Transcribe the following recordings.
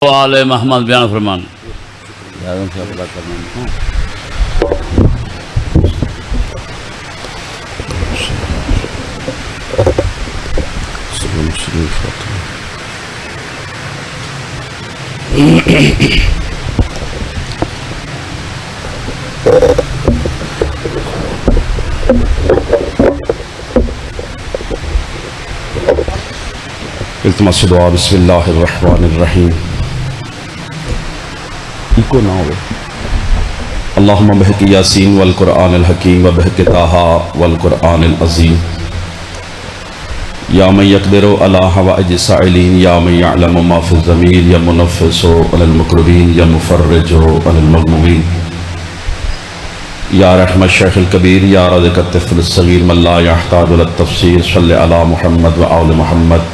آل محمد بیان فرمان التماس دعا بسم اللہ الرحمن الرحیم اللہم بحق یاسین والقرآن الحکیم و بحق طٰہٰ والقرآن العظیم یا من یقدر علی حوائج السائلین یا من یعلم ما فی الضمیر یا منفس علی المکربین یا مفرج علی المغمومین یا رحم الشیخ الکبیر یا رازق الطفل الصغیر من لا یحتاج الی التفسیر صلی علی محمد و آل محمد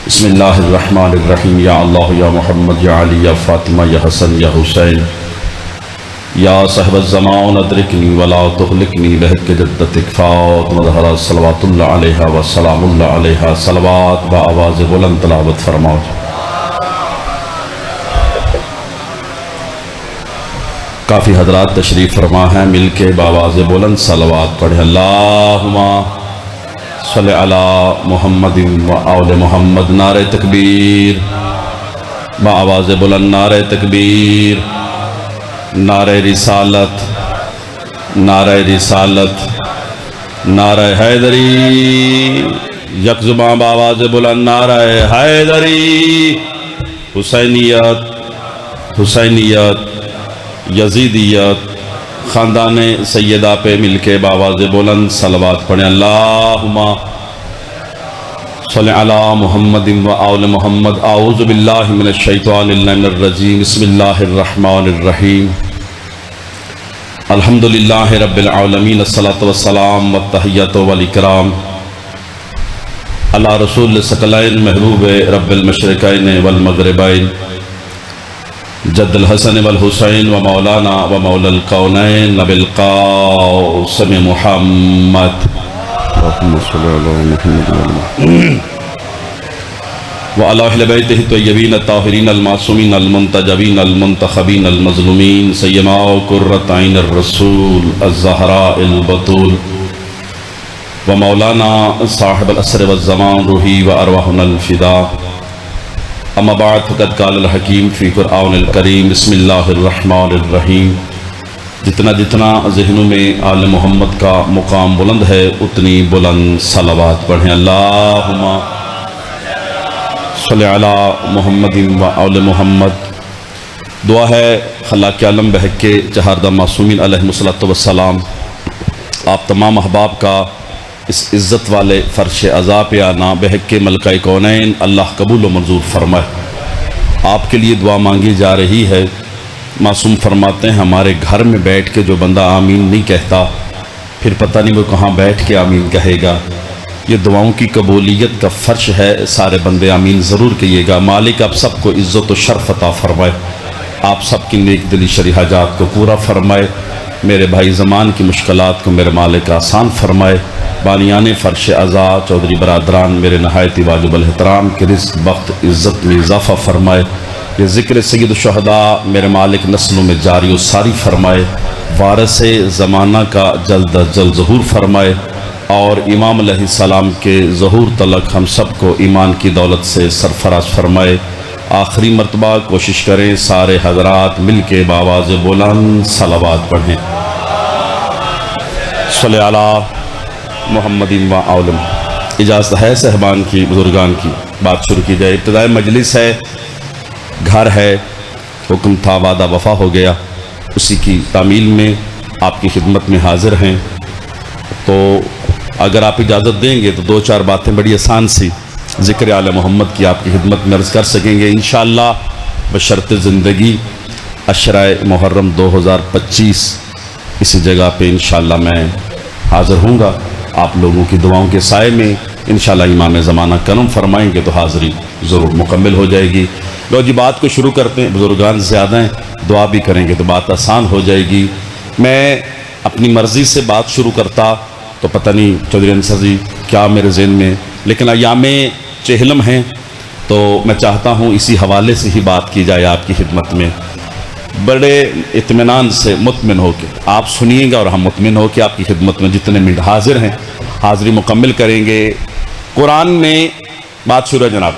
بسم اللہ الرحمن الرحیم یا اللہ یا محمد یا علی یا فاطمہ یا حسن یا حسین یا صاحب الزمان ادرکنی ولا تغلقنی بحق جدتک فاطمہ زہرا صلوات اللہ علیہ وسلام اللہ علیہ صلوات با آواز بلند تلاوت فرماؤ۔ کافی حضرات تشریف فرما ہیں، مل کے بآواز بلند صلوات پڑھیں۔ اللہم صلی علی محمد و آل محمد۔ نعرہ تکبیر، با آواز بلند نعرہ تکبیر، نعرہ رسالت، نعرہ رسالت، نعرہ حیدری، یک زبان با آواز بلند نعرہ حیدری، حسینیت، حسینیت، یزیدیت، خاندان سیدہ پہ مل کے بآواز بلند صلوات پڑھیں۔ اللہم صلی علی محمد و آل محمد۔ اعوذ باللہ من الشیطان اللعین الرجیم، بسم اللہ الرحمن الرحیم۔ الحمدللہ رب العالمین، الصلاۃ والسلام والتحیۃ والاکرام علی رسول الثقلین محبوب رب المشرقین والمغربین جد الحسن والحسین و مولانا و مولا القونین نبی القاسم محمد و علی اہل بیتہ الطیبین الطاہرین المعصومین المنتجبین المنتخبین المظلومین سیما قرۃ عین الرسول الزہراء البتول و مولانا صاحب العصر والزمان روحی و ارواحنا الفداء۔ اما بعد فقد قال الحکیم فی قرآن الکریم، بسم اللہ الرحمن الرحیم۔ جتنا جتنا ذہنوں میں آل محمد کا مقام بلند ہے اتنی بلند صلوات پڑھیں۔ اللہم صلی علی محمد و آل محمد۔ دعا ہے خلاق عالم بحق کے چہاردہ معصومین علیہم السلام، آپ تمام احباب کا اس عزت والے فرش عزا پہ آنا بحق کے ملکہ کونین اللہ قبول و منظور فرمائے۔ آپ کے لیے دعا مانگی جا رہی ہے۔ معصوم فرماتے ہیں ہمارے گھر میں بیٹھ کے جو بندہ آمین نہیں کہتا پھر پتہ نہیں وہ کہاں بیٹھ کے آمین کہے گا۔ یہ دعاؤں کی قبولیت کا فرش ہے، سارے بندے آمین ضرور کہیے گا۔ مالک آپ سب کو عزت و شرف عطا فرمائے، آپ سب کی نیک دلی شرعی حاجات کو پورا فرمائے، میرے بھائی زمان کی مشکلات کو میرے مالک آسان فرمائے۔ بانیان فرش عزا چودھری برادران میرے نہایت واجب الاحترام کے رزق وقت عزت میں اضافہ فرمائے۔ یہ ذکر سید الشہداء میرے مالک نسلوں میں جاری و ساری فرمائے، وارث زمانہ کا جلد از جلد ظہور فرمائے، اور امام علیہ السلام کے ظہور تلک ہم سب کو ایمان کی دولت سے سرفراز فرمائے۔ آخری مرتبہ کوشش کریں سارے حضرات مل کے بآواز بلند صلوات پڑھیں۔ صلی علی محمد و آل۔ اجازت ہے صاحبان کی، بزرگان کی، بات شروع کی جائے۔ ابتدائی مجلس ہے، گھر ہے، حکم تھا، وعدہ وفا ہو گیا، اسی کی تعمیل میں آپ کی خدمت میں حاضر ہیں۔ تو اگر آپ اجازت دیں گے تو دو چار باتیں بڑی آسان سی ذکر آل محمد کی آپ کی خدمت میں عرض کر سکیں گے انشاءاللہ بشرط زندگی۔ عشرہ محرم 2025 اسی جگہ پہ انشاءاللہ میں حاضر ہوں گا، آپ لوگوں کی دعاؤں کے سائے میں انشاءاللہ امام زمانہ کرم فرمائیں گے تو حاضری ضرور مکمل ہو جائے گی۔ لو جی بات کو شروع کرتے ہیں، بزرگان زیادہ ہیں، دعا بھی کریں گے تو بات آسان ہو جائے گی۔ میں اپنی مرضی سے بات شروع کرتا تو پتہ نہیں چودھری انصر جی کیا میرے ذہن میں، لیکن ایام چہلم ہیں، تو میں چاہتا ہوں اسی حوالے سے ہی بات کی جائے آپ کی خدمت میں، بڑے اطمینان سے مطمئن ہو کے آپ سنیے گا اور ہم مطمئن ہو کے آپ کی خدمت میں جتنے منٹ حاضر ہیں حاضری مکمل کریں گے۔ قرآن میں بات شروع ہے جناب،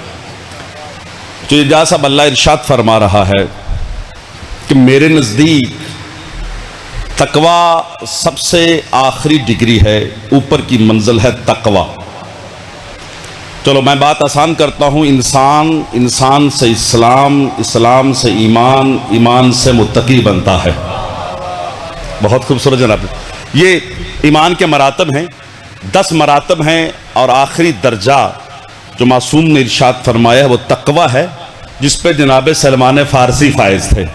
جو اجازت صاحب اللہ ارشاد فرما رہا ہے کہ میرے نزدیک تقوی سب سے آخری ڈگری ہے، اوپر کی منزل ہے تقوی۔ چلو میں بات آسان کرتا ہوں، انسان سے اسلام، اسلام سے ایمان، ایمان سے متقی بنتا ہے۔ بہت خوبصورت جناب، یہ ایمان کے مراتب ہیں، 10 مراتب ہیں، اور آخری درجہ جو معصوم نے ارشاد فرمایا ہے وہ تقوی ہے، جس پہ جناب سلمان فارسی فائز تھے۔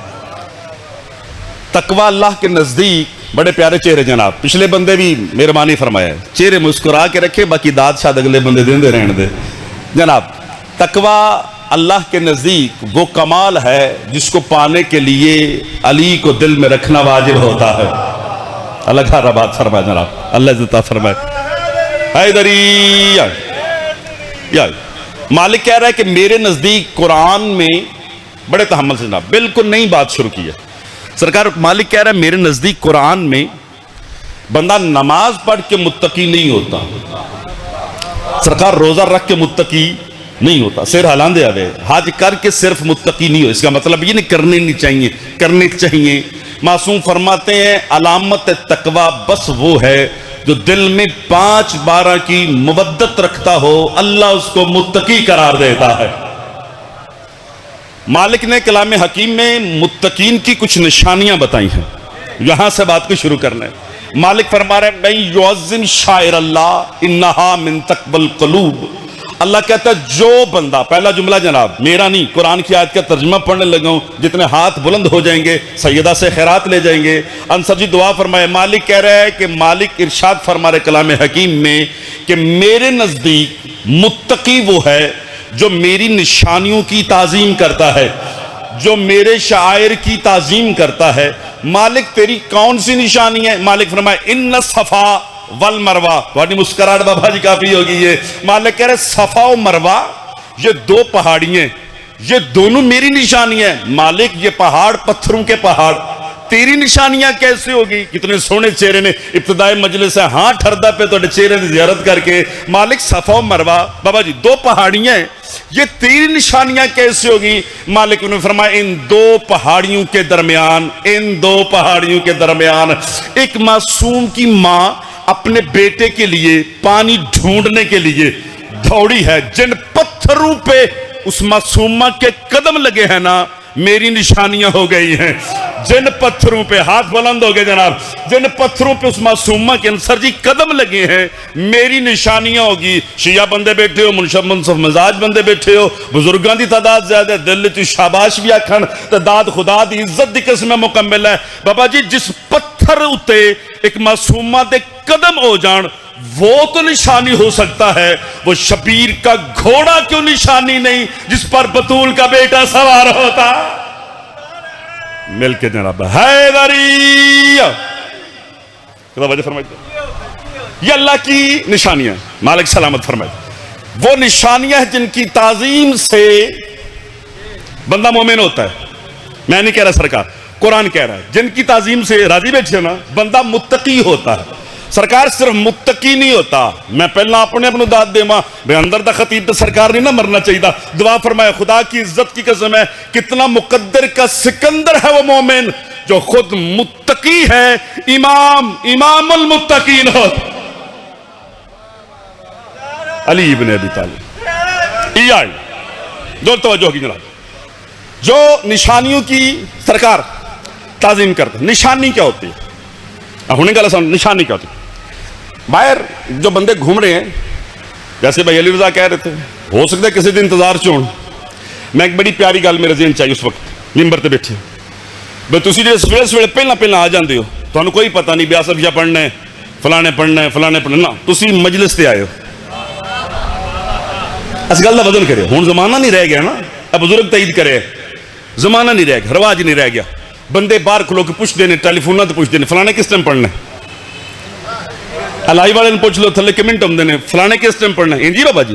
تقوی اللہ کے نزدیک بڑے پیارے چہرے جناب، پچھلے بندے بھی مہربانی فرمایا ہے، چہرے مسکرا کے رکھے، باقی داد شاید اگلے بندے دیں دے رہنے دے جناب۔ تقوی اللہ کے نزدیک وہ کمال ہے جس کو پانے کے لیے علی کو دل میں رکھنا واجب ہوتا ہے۔ اللہ کا بات فرمائے جناب، اللہ عزت فرمائے۔ حیدری مالک کہہ رہا ہے کہ میرے نزدیک قرآن میں، بڑے تحمل سے جناب، بالکل نئی بات شروع کی ہے سرکار۔ مالک کہہ رہا ہے میرے نزدیک قرآن میں بندہ نماز پڑھ کے متقی نہیں ہوتا، سرکار روزہ رکھ کے متقی نہیں ہوتا، سر ہلان دے آوے حج کر کے صرف متقی نہیں ہو، اس کا مطلب یہ نہیں کرنے نہیں چاہیے، کرنے چاہیے۔ معصوم فرماتے ہیں علامت تقوی بس وہ ہے جو دل میں 5-12 کی مودت رکھتا ہو، اللہ اس کو متقی قرار دیتا ہے۔ مالک نے کلام حکیم میں متقین کی کچھ نشانیاں بتائی ہیں، یہاں سے بات کو شروع کرنا ہے۔ مالک فرما رہے ہیں من یعظم شعائر اللہ انہا من تقوی القلوب۔ اللہ کہتا ہے جو بندہ، پہلا جملہ جناب میرا نہیں، قرآن کی آیت کا ترجمہ پڑھنے لگا ہوں، جتنے ہاتھ بلند ہو جائیں گے سیدہ سے خیرات لے جائیں گے۔ انصر جی دعا فرمائے۔ مالک کہہ رہا ہے کہ مالک ارشاد فرما رہے کلام حکیم میں کہ میرے نزدیک متقی وہ ہے جو میری نشانیوں کی تعظیم کرتا ہے، جو میرے شعائر کی تعظیم کرتا ہے۔ مالک تیری کون سی نشانی ہے؟ مالک فرمائے ان صفا والمروہ۔ تھوڑی مسکراہٹ بابا جی کافی ہوگی یہ۔ مالک کہہ رہے صفا و مروہ یہ 2 پہاڑیاں، یہ دونوں میری نشانی ہیں۔ مالک یہ پہاڑ پتھروں کے پہاڑ، تیری نشانیاں کیسے ہوگی؟ کتنے سونے چہرے نے ابتدائی مجلس ہے ہاں ٹھردہ پہ تو چہرے نے زیارت کر کے۔ مالک صفا و مروہ بابا جی 2 پہاڑیاں ہیں، یہ تیری نشانیاں کیسے ہوگی؟ مالک نے فرمایا ان 2 پہاڑیوں کے درمیان، ان 2 پہاڑیوں کے درمیان ایک معصوم کی ماں اپنے بیٹے کے لیے پانی ڈھونڈنے کے لیے دوڑی ہے، جن پتھروں پہ اس معصومہ کے قدم لگے ہیں نا میری نشانیاں ہو گئی ہیں۔ جن پتھروں پہ، ہاتھ بلند ہو گئے جناب، جن پتھروں پہ اس معصومہ کے انصر جی قدم لگے ہیں میری نشانیاں ہوگی۔ شیعہ بندے بیٹھے ہو، منصف مزاج بندے بیٹھے ہو، بزرگان دی تعداد زیادہ ہے، دل تی شاباش بھی آکھن تعداد خدا دی عزت دی قسم مکمل ہے۔ بابا جی جس پتھر اتے ایک معصومہ دے قدم ہو جان وہ تو نشانی ہو سکتا ہے، وہ شبیر کا گھوڑا کیوں نشانی نہیں جس پر بطول کا بیٹا سوار ہوتا؟ مل کے جناب حیدری یہ اللہ کی نشانیاں، مالک سلامت فرمائے۔ وہ نشانیاں جن کی تعظیم سے بندہ مومن ہوتا ہے۔ میں نہیں کہہ رہا سرکار، قرآن کہہ رہا ہے جن کی تعظیم سے راضی بیٹھے ہو نا بندہ متقی ہوتا ہے۔ سرکار صرف متقی نہیں ہوتا، میں پہلا اپنے داد دے ماں بے اندر دا خطیب تو سرکار نہیں نہ مرنا چاہیے۔ دعا فرمائے خدا کی عزت کی قسم ہے کتنا مقدر کا سکندر ہے وہ مومن جو خود متقی ہے، امام المتقین ہو علی ابن ابی طالب۔ دو توجہ کی جناب، جو نشانیوں کی سرکار تعظیم کرتے، نشانی کیا ہوتی ہے؟ ہونے کا لسان نشانی کیا ہوتی ہے؟ باہر جو بندے گھوم رہے ہیں، جیسے بھائی علی رضا کہہ رہے تھے ہو سکتا ہے کسی دن انتظار چون، میں ایک بڑی پیاری گل میرے ذہن چاہیے اس وقت ممبر تے بیٹھے بھائی تسی جو سویرے سویرے پہلا آ جاندے ہو، تانوں کوئی پتہ نہیں بیاسا بیا پڑھنا ہے، فلانے پڑھنا ہے، فلانے پڑھنا نا، تسی مجلس تے آئے ہو۔ اس گل دا وزن کرے، ہن زمانہ نہیں رہ گیا نا، اب بزرگ تائید کرے، زمانہ نہیں رہ گیا، رواج نہیں رہ گیا۔ بندے باہر کھلو کے پوچھ دینے، ٹیلی فون تے پوچھ دینے فلانے کس ٹائم پڑھنا ہے، الائی والے نے پوچھ لو تھلے کمنٹ ہم دینے فلانے کس ٹائم پڑھنا ہے، جی بابا جی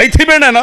ਇੱਥੇ ਬਹਿਣਾ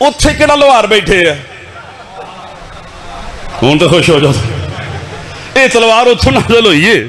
ਉੱਥੇ ਕਿਹੜਾ ਲੋਹਾਰ ਬੈਠੇ ਆ? ਹੁਣ ਤਾਂ ਖੁਸ਼ ਹੋ ਜਾਓ। ਇਹ ਤਲਵਾਰ ਉੱਥੋਂ ਨਾਜ਼ਲ ਹੋਈ ਏ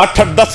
8-10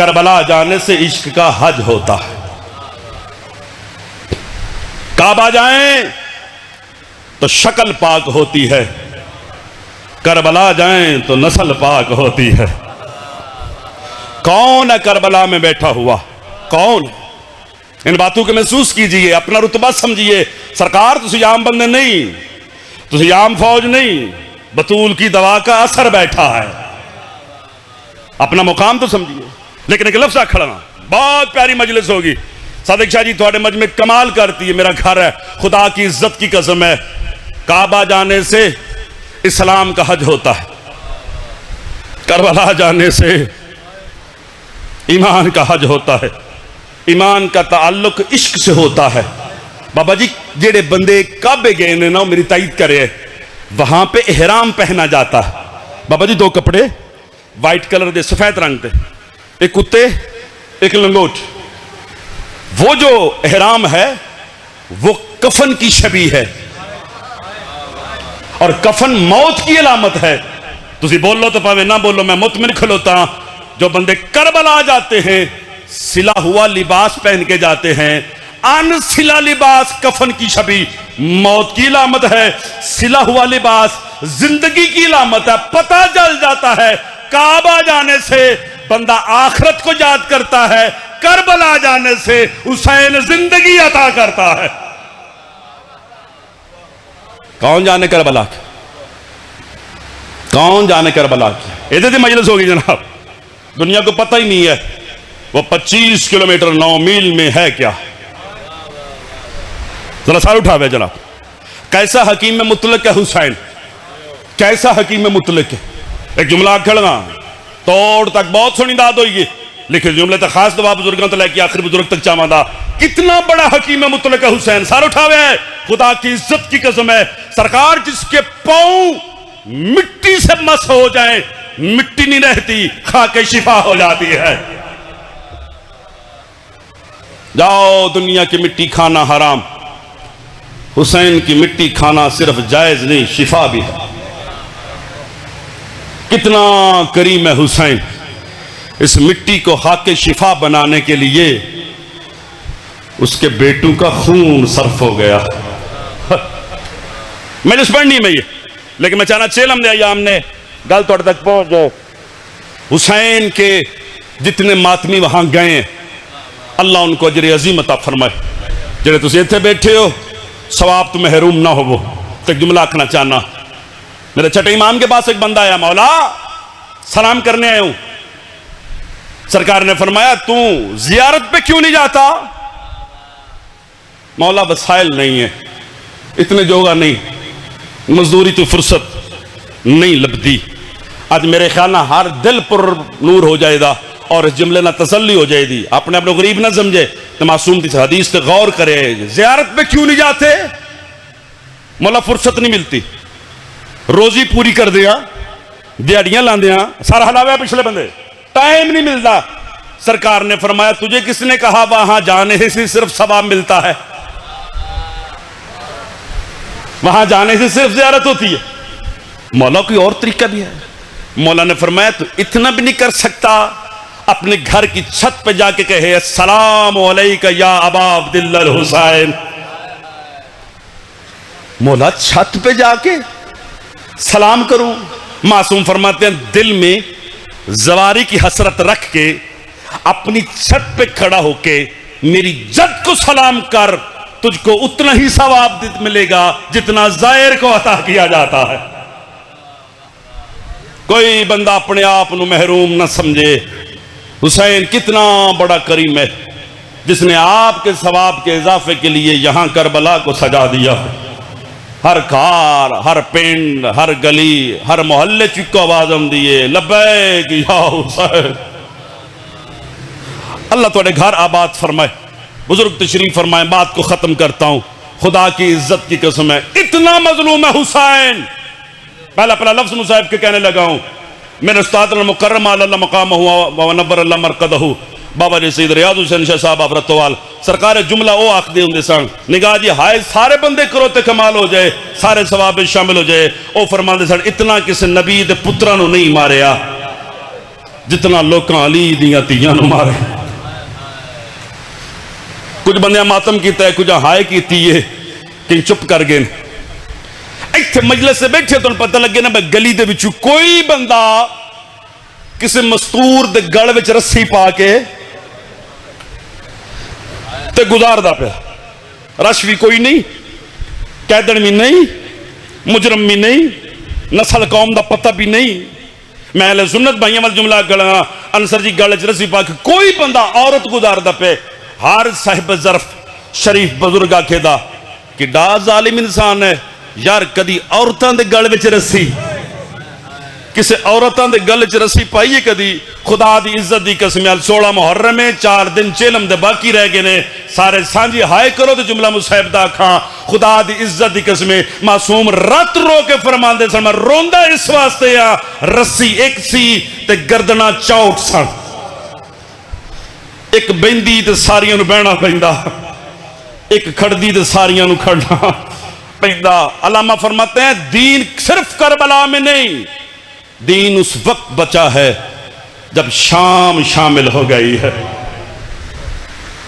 کربلا جانے سے عشق کا حج ہوتا ہے. کعبہ جائیں تو شکل پاک ہوتی ہے، کربلا جائیں تو نسل پاک ہوتی ہے. کون ہے کربلا میں بیٹھا ہوا؟ کون؟ ان باتوں کو محسوس کیجئے، اپنا رتبہ سمجھیے. سرکار تسی عام بندے نہیں، تسی عام فوج نہیں، بطول کی دوا کا اثر بیٹھا ہے. اپنا مقام تو سمجھیے. لیکن ایک لفظ کھڑا، بہت پیاری مجلس ہوگی. صادق شاہ جی تھوڑے مجمع کمال کرتی ہے، میرا گھر ہے، خدا کی عزت کی قسم ہے. کعبہ جانے سے اسلام کا حج ہوتا ہے، کربلا جانے سے ایمان کا حج ہوتا ہے. ایمان کا تعلق عشق سے ہوتا ہے. بابا جی جڑے بندے کعبے گئے نے نا میری تائید کرے، وہاں پہ احرام پہنا جاتا ہے. بابا جی 2 کپڑے وائٹ کلر دے سفید رنگ دے، ایک کتے ایک لنگوٹ. وہ جو احرام ہے وہ کفن کی شبیہ ہے، اور کفن موت کی علامت ہے. تسی بول لو تو پاوے نہ بولو، میں مطمئن کھلوتا ہوں. جو بندے کربلا جاتے ہیں سلا ہوا لباس پہن کے جاتے ہیں. ان سلا لباس کفن کی شبیہ موت کی علامت ہے، سلا ہوا لباس زندگی کی علامت ہے. پتہ چل جاتا ہے کعبہ جانے سے بندہ آخرت کو یاد کرتا ہے، کربلا جانے سے حسین زندگی عطا کرتا ہے. کون جانے کربلا کی؟ کون جانے کربلا کی؟ ادھر دی مجلس ہوگی جناب. دنیا کو پتہ ہی نہیں ہے وہ 25 کلومیٹر 9 میل میں ہے کیا. ذرا سار اٹھاوے جناب. کیسا حکیم مطلق ہے حسین، کیسا حکیم مطلق ہے. ایک جملہ کھڑنا توڑ تک بہت سنی داد ہوئی گی، لیکن جملے تک خاص دعا بزرگاں تو لے کے آخر بزرگ تک چاہاں دا. کتنا بڑا حکیم مطلق ہے حسین. سار اٹھاوے ہے، خدا کی عزت کی قسم ہے. سرکار جس کے پاؤں مٹی سے مس ہو جائیں مٹی نہیں رہتی، خاک شفا ہو جاتی ہے. جاؤ دنیا کی مٹی کھانا حرام، حسین کی مٹی کھانا صرف جائز نہیں شفا بھی ہے. کتنا کریم ہے حسین. اس مٹی کو خاک شفا بنانے کے لیے اس کے بیٹوں کا خون صرف ہو گیا. میں جس پڑھنی میں یہ، لیکن میں چاہنا چیلم دے ایام نے گل توڑ تک پہنچ جائے. حسین کے جتنے ماتمی وہاں گئے ہیں اللہ ان کو اجر عظیم عطا فرمائے. جڑے تسی ایتھے بیٹھے ہو ثواب تو محروم نہ ہو. وہ تو ایک جملہ آکھنا چاہنا. میرے چھٹے امام کے پاس ایک بندہ آیا، مولا سلام کرنے آئے ہوں. سرکار نے فرمایا تو زیارت پہ کیوں نہیں جاتا؟ مولا وسائل نہیں ہے، اتنے جوگا نہیں، مزدوری تو فرصت نہیں لبدی. آج میرے خیال نہ ہر دل پر نور ہو جائے گا اور اس جملے نہ تسلی ہو جائے دی. اپنے اپنے غریب نہ سمجھے تو معصوم تھی حدیث تے غور کرے. زیارت پہ کیوں نہیں جاتے؟ مولا فرصت نہیں ملتی، روزی پوری کر دیا، دیہڑیاں لاندیاں، سارا ہلاویا پچھلے بندے، ٹائم نہیں ملتا. سرکار نے فرمایا تجھے کس نے کہا وہاں جانے سے صرف ثواب ملتا ہے؟ وہاں جانے سے صرف زیارت ہوتی ہے. مولا کوئی اور طریقہ بھی ہے. مولا نے فرمایا تو اتنا بھی نہیں کر سکتا اپنے گھر کی چھت پہ جا کے کہے السلام علیکہ یا ابا عبداللہ الحسین. مولا چھت پہ جا کے سلام کروں؟ معصوم فرماتے ہیں دل میں زواری کی حسرت رکھ کے اپنی چھت پہ کھڑا ہو کے میری جد کو سلام کر، تجھ کو اتنا ہی ثواب ملے گا جتنا زائر کو عطا کیا جاتا ہے. کوئی بندہ اپنے آپ نو محروم نہ سمجھے. حسین کتنا بڑا کریم ہے جس نے آپ کے ثواب کے اضافے کے لیے یہاں کربلا کو سجا دیا. ہر کار، ہر پنڈ، ہر گلی، ہر محلے چکو آواز ہم دیئے لبیک یا حسین. اللہ تھوڑے گھر آباد فرمائے. بزرگ تشریف فرمائے. بات کو ختم کرتا ہوں. خدا کی عزت کی قسم ہے اتنا مظلوم ہے حسین. پہلا لفظ مصاحب کے کہنے لگا ہوں. میرے استاد المکرم اللہ مقامہ ونبر اللہ مرقدہ بابا جی سید ریاض حسین شاہ صاحب آفرتوال سرکار جملہ او آخ دے ہوں سن نگاہ جی ہائے سارے بندے کرو تے کمال ہو جائے، سارے ثواب شامل ہو جائے. او فرمان دے سن اتنا کسی نبی دے پترانو نہیں ماریا جتنا لوکاں علی دیاں تیاں نو مارے. کچھ بندیاں ماتم کیتا ہے, کچھ ہائے کیتی ہے, کہ چپ کر گئے. ایتھے مجلس سے بیٹھے تو پتہ لگے نا بھائی گلی دے وچوں کوئی بندہ کسی مستور دے گڑ وچ رسی پا کے تے گزار دا پہ. رش بھی کوئی نہیں, قیدن بھی نہیں, مجرم بھی نہیں, نسل قوم دا پتہ بھی نہیں. میں اہل سنت بھائیاں وال جملہ گڑا انصر جی گڑ وچ رسی پا کے کوئی بندہ عورت گزار دا پہ. ہر صاحب ظرف شریف بزرگ آکھے دا کہ ڈا ظالم انسان ہے یار, کدی عورتاں دے گل وچ رسی, کسے عورتاں دے گل وچ رسی پائیے کدی. خدا دی عزت دی قسم, 16 محرم میں 4 دن چیلم دے باقی رہ گئے نے, سارے سانجی ہائے کرو تے جملہ مصیب دا کھاں. خدا دی عزت دی قسم, معصوم رات رو کے فرمان دے سن, میں روندہ اس واسطے آ رسی ایک سی تے گردنا چوٹ سن, ایک بیندی تے ساریاں نو بہنا پیندا, ایک کھڑدی تے ساریاں نو کھڑنا پیندا. علامہ فرماتے ہیں دین صرف کربلا میں نہیں, دین اس وقت بچا ہے جب شام شامل ہو گئی ہے.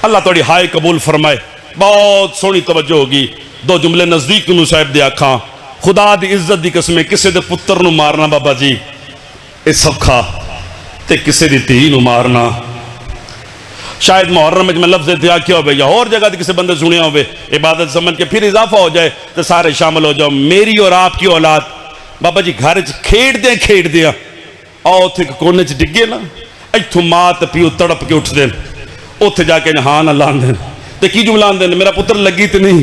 اللہ توڑی ہائے قبول فرمائے. بہت سونی توجہ ہوگی. 2 جملے نزدیک نو صاحب دے آکھاں. خدا دی عزت دی قسمیں کسے دے پتر نو مارنا بابا جی اے سوکھا, تے کسے دی تھی نو مارنا شاید محرم میں لفظ دیا کیا ہوئے یا اور جگہ دی کسی بندے سنیا ہوئے, عبادت سمجھ کے پھر اضافہ ہو جائے تو سارے شامل ہو جاؤ. میری اور آپ کی اولاد بابا جی گھر کھیڑ دیا آؤ تھے کونے چ ڈگے نا, ایتھوں مات پیو تڑپ کے اٹھ دیں, اوتھے جا کے نہان اللہ دیں تے کی جملہ دیں میرا پتر لگی تے نہیں,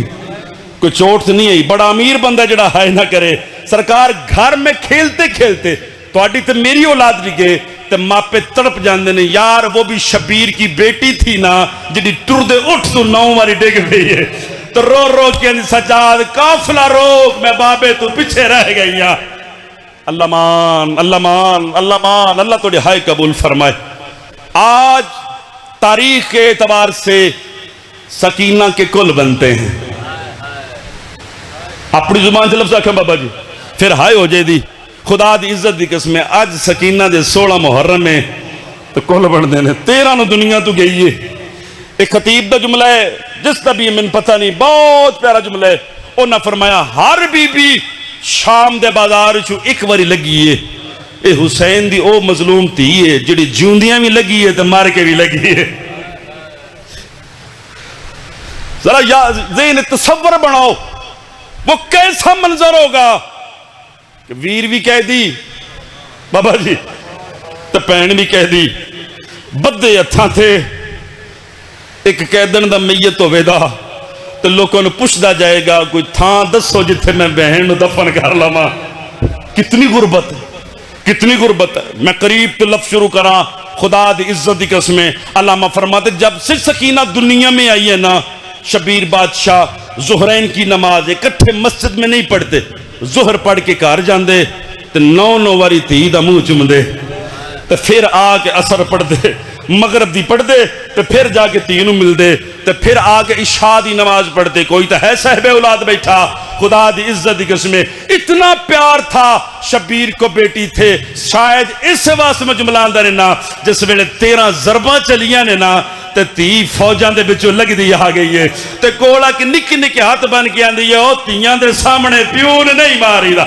کوئی چوٹ تے نہیں آئی. بڑا امیر بندہ جڑا ہائے نہ کرے. سرکار گھر میں کھیلتے تواڈی تے میری اولاد ڈگے تے ماپے تڑپ جاندے نے, یار وہ بھی شبیر کی بیٹی تھی نا جڑی ٹر دے اٹھ تو 9 واری ڈگ گئی ہے, تو رو رو کے سجاد قافلہ روک میں بابے تو پیچھے رہ گئی ہیں. اللہ مان اللہ مان اللہ مان, اللہ توڑی ہائے قبول فرمائے. آج تاریخ کے اعتبار سے سکینہ کے کل بنتے ہیں. اپنی زبان سے لفظ آکھیں بابا جی پھر ہائے ہو جائے دی. خدا دی عزت دی قسم ہے آج سکینہ دے 16 محرم میں تو کل بن دینے 13 نو دنیا تو گئی ہے. ایک خطیب دا جملہ ہے جس دا بھی من پتہ نہیں, بہت پیارا جملہ ہے. انہاں فرمایا ہر بی بی شام دے بازار چو ایک واری لگی ہے, اے حسین دی او مظلوم تھی ہے جڑی جوندیاں بھی لگی ہے تو مار کے بھی لگی ہے. ذرا ذہن تصور بناؤ وہ کیسا منظر ہوگا کہ ویر بھی کہہ دی بابا جی تو پین بھی کہہ دی, بدے ہتھاں تھے, ایک قیدن دا میت ہوئے دا تو لوگوں نے پوچھدا جائے گا کوئی تھاں دسو جتھے میں بہن نو دفن کر لواں. کتنی غربت ہے, کتنی غربت ہے. میں قریب تو لفظ شروع کراں. خدا دی عزت دی قسمیں علامہ فرماتے جب سے سکینہ دنیا میں آئی ہے نا, شبیر بادشاہ ظہرین کی نماز اکٹھے مسجد میں نہیں پڑھتے, ظہر پڑھ کے گھر جاندے تو 9 واری تھی دا منہ چم دے, تو پھر آ کے اثر پڑھ دے, مغرب دی پڑھ دے تو پھر جا کے تینوں مل دے, تو پھر آ کے عشاء دی نماز پڑھ دے. کوئی تو ہے صاحب اولاد بیٹھا. خدا دی عزت دی قسمیں اتنا پیار تھا شبیر کو بیٹی تھے. شاید اس واسطے میں جملہ اندر نا جس ویلے 13 ضرباں چلیاں نے نا تے تی فوجاں دے بچوں لگ دی آ گئی ہے, تے کوڑا کہ نکی نکی ہاتھ بن کے آندی ہے او تیاں دے سامنے پیو نے نہیں ماری دا.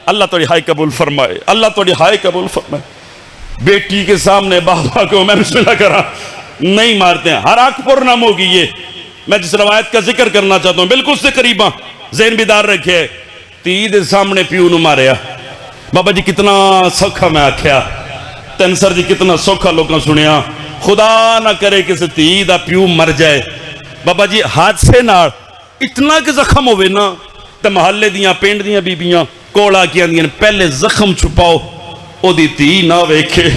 اللہ توڑی ہائے قبول فرمائے, اللہ توڑی ہائے قبول فرمائے. بیٹی کے سامنے بابا کو میں بسم اللہ کرا نہیں مارتے ہیں. ہر آنکھ پر نام ہوگی. یہ میں جس روایت کا ذکر کرنا چاہتا ہوں بالکل سے قریباں ذہن بیدار رکھے. تی دے سامنے پیو نو ماریا بابا جی کتنا سوکھا. میں آکھیا تنسر جی کتنا سوکھا لوگاں سنیا. خدا نہ کرے کسی تی دا پیو مر جائے بابا جی حادثے نال اتنا کہ زخم ہوئے نا تو محلے دیاں پینڈ دیاں بیبیاں کوڑا کیا دیاں پہلے زخم چھپاؤ او دی تی نہ ویکھے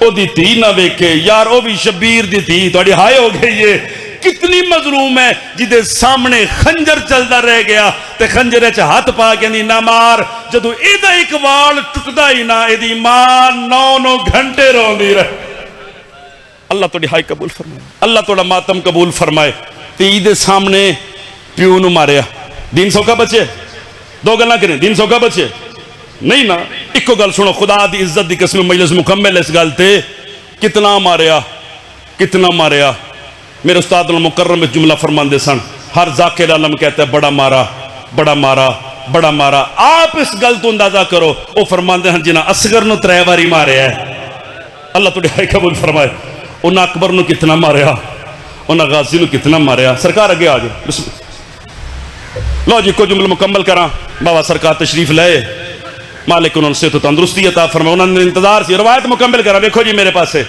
او دی تی نہ ویکھے. یار او بھی شبیر دی تی تو ہائے ہو گئی ہے. کتنی مظلوم ہے جدے سامنے خنجر چلدا رہ گیا تے خنجرے چ ہاتھ پا کے نہیں نہ مار. جدو ایدہ ایک وال ٹکدا ہی نہ ایدی ماں 9 گھنٹے روندی رہے. اللہ توڑی ہائے قبول فرمائے, اللہ توڑا ماتم قبول فرمائے. تی دے سامنے پیو نو ماریا. دین سوکھا بچے 2 گلاں کریں. دین سوکھا بچے نہیں نا. ایک گل سنو، خدا دی عزت دی قسم، مجلس مکمل اس گل تے، کتنا ماریا، کتنا ماریا۔ میرے استاد المکرم میں جملہ فرماندے سن، ہر ذاکر عالم کہتا ہے بڑا مارا، بڑا مارا، بڑا مارا۔ آپ اس گل تو اندازہ کرو، وہ فرماندے ہیں جنہاں اصغر نو 3 باری ماریا ہے، اللہ تو ڈھائی قبول فرمائے۔ انہاں اکبر نو کتنا ماریا، انہاں غازی نو کتنا ماریا۔ سرکار اگے آ جائے، بسم اللہ۔ لو جی کو جملہ مکمل کراں، بابا سرکار تشریف لائے، مالک انہوں نے صحت و تندرستی عطا فرمائے، انہوں نے انتظار سی۔ روایت مکمل کراں، دیکھو جی میرے پاس ہے۔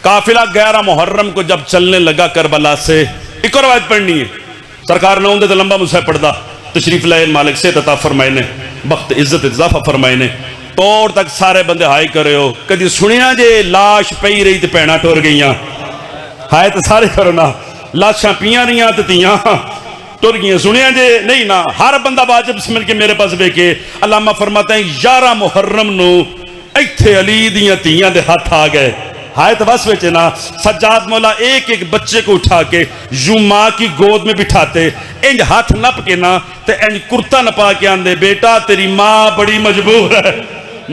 قافلہ 11 محرم کو جب چلنے لگا کربلا سے، ایک اور روایت پڑھنی ہے، سرکار نے اندھے تو لمبا مصحف پڑھدا، تشریف لائے، مالک صحت عطا فرمائے نے، بخت عزت اضافہ فرمائے نے، توڑ تک سارے بندے ہائی کرے ہو۔ کدی سنیا جے لاش پئی رہی تے پینا ٹور گئیاں؟ ہائے تو سارے کرو نا، لاشاں پیاں رہیاں تے تیاں ٹر گئیاں، سنیا جے نہیں نا؟ ہر بندہ واجب سمجھ کے میرے پاس بے کے علامہ فرماتے ہیں 11 محرم نو ایتھے علی دیاں تیاں دے ہاتھ آ گئے۔ ہائے تو بس بچے نا، سجاد مولا ایک ایک بچے کو اٹھا کے یوں ماں کی گود میں بٹھاتے، انج ہاتھ نپ کے نا تے انج کرتا نپا کے آندے، بیٹا تیری ماں بڑی مجبور ہے،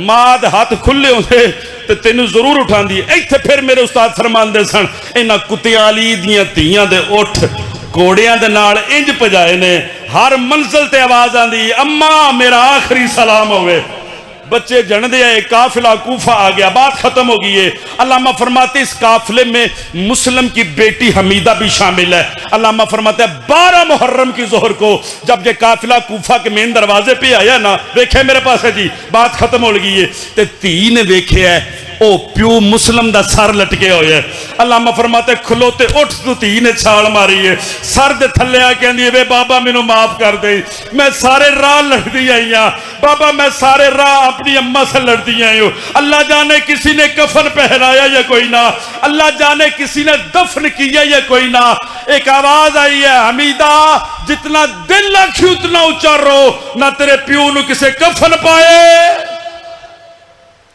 ماں دے ہاتھ کھلے ہوندے تے تینوں ضرور اٹھان دی۔ ایتھے پھر میرے استاد فرمان دے سن، انہاں کتیاں علی دیاں تیاں دے اٹھ کوڑیاں دے نال انج پجائے نے، ہر منزل تے آواز آن دی، اماں میرا آخری سلام ہوئے۔ بچے جن دے آئے، قافلہ کوفہ آ گیا، بات ختم ہو گئی ہے۔ علامہ فرماتے اس قافلے میں مسلم کی بیٹی حمیدہ بھی شامل ہے۔ علامہ فرماتے ہیں 12 محرم کی ظہر کو جب یہ قافلہ کوفہ کے مین دروازے پہ آیا نا، دیکھے میرے پاس ہے جی، بات ختم ہو گئی ہے، تے تھی نے دیکھے ہے او پیو مسلم دا سر لٹکے ہوئے۔ علامہ فرماتے کھلوتے اٹھ تو تھی نے چھال ماری ہے، سر دے تھلے آ کے اندی ہے، بابا میں نو معاف کر دے، میں سارے راہ لڑ دی آئی ہاں بابا، میں سارے راہ اپنی اماں سے لڑ دی آئی ہوں۔ اللہ جانے کسی نے کفن پہنایا یا کوئی نہ، اللہ جانے کسی نے دفن کیا یا کوئی نہ۔ ایک آواز آئی ہے، حمیدہ جتنا دل رکھی اتنا اونچا رو، نہ تیرے پیو نو کسے کفن پائے۔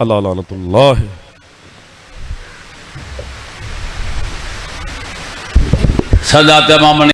اللہ لعنت اللہ۔ سادات امام